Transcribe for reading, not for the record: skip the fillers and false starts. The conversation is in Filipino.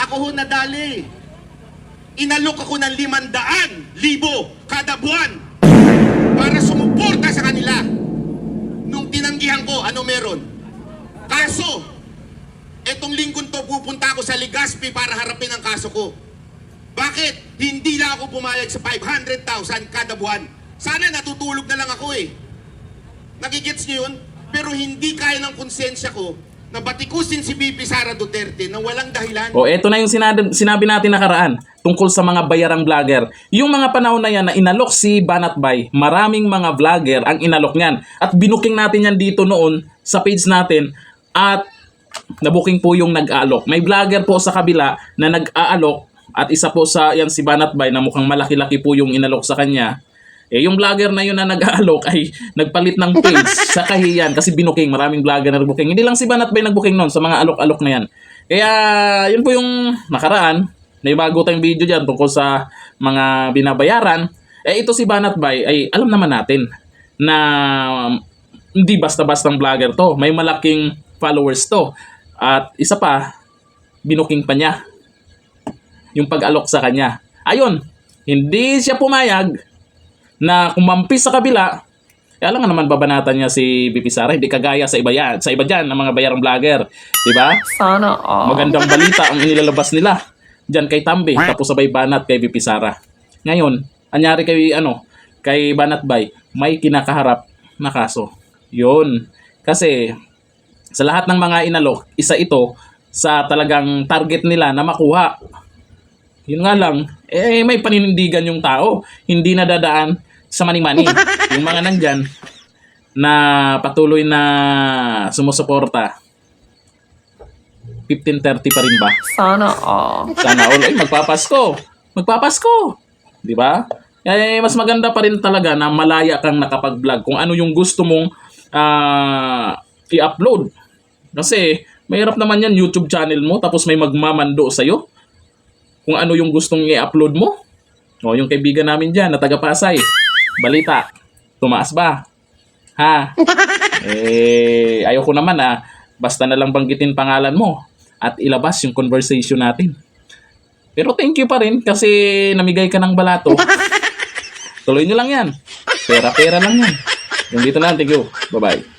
ako ho nadali. Inalok ako ng 500,000 kada buwan para sumuporta sa kanila. Nung tinanggihan ko, ano meron? Kaso, etong linggon to pupunta ako sa Legazpi para harapin ang kaso ko. Bakit? Hindi na ako pumayag sa 500,000 kada buwan. Sana natutulog na lang ako eh. Nagigets niyo yun? Pero hindi kaya ng konsensya ko na batikusin si VP Sara Duterte na walang dahilan. O eto na yung sinabi natin nakaraan tungkol sa mga bayarang vlogger. Yung mga panahon na yan na inalok si Banatbay, maraming mga vlogger ang inalok niyan. At binuking natin yan dito noon sa page natin at nabuking po yung nag-aalok. May vlogger po sa kabila na nag-aalok at isa po sa yan si Banatbay na mukhang malaki-laki po yung inalok sa kanya. Eh, yung vlogger na yun na nag-aalok ay nagpalit ng page sa kahiyan kasi binuking. Maraming vlogger na nag-booking. Hindi lang si Banatbay nag-booking noon sa mga alok-alok na yan. Kaya, yun po yung nakaraan. May bago tayong video dyan tungkol sa mga binabayaran. Eh, ito si Banatbay ay alam naman natin na hindi basta-bastang vlogger to. May malaking followers to. At isa pa, binuking pa niya yung pag-alok sa kanya. Ayun, hindi siya pumayag na kumampi sa kabila. Kaya lang naman babanatan niya si VP Sara, hindi kagaya sa iba yan, sa iba diyan ng mga bayarang vlogger, 'di ba? Sana Magandang balita ang inilalabas nila diyan kay Tambi, tapos sabay banat kay VP Sara. Ngayon, anyari kay Banatbay, may kinakaharap na kaso. 'Yun. Kasi sa lahat ng mga inalok, isa ito sa talagang target nila na makuha. Yun nga lang, eh may paninindigan yung tao, hindi nadadaan sa mani-mani. Yung mga nandyan na patuloy na sumusuporta, 1530 pa rin ba? Sana Sana all. Ay, magpapasko, di ba? Eh, mas maganda pa rin talaga na malaya kang nakapag-vlog kung ano yung gusto mong i-upload. Kasi mahirap naman yan, YouTube channel mo, tapos may magmamando sa'yo kung ano yung gustong i-upload mo. O, yung kaibigan namin dyan na taga Pasay, balita, tumaas ba? Ha? Eh, ayoko naman basta na lang banggitin pangalan mo at ilabas yung conversation natin. Pero thank you pa rin kasi namigay ka ng balato. Tuloy nyo lang yan. Pera-pera lang yan. Yung dito na, thank you. Bye-bye.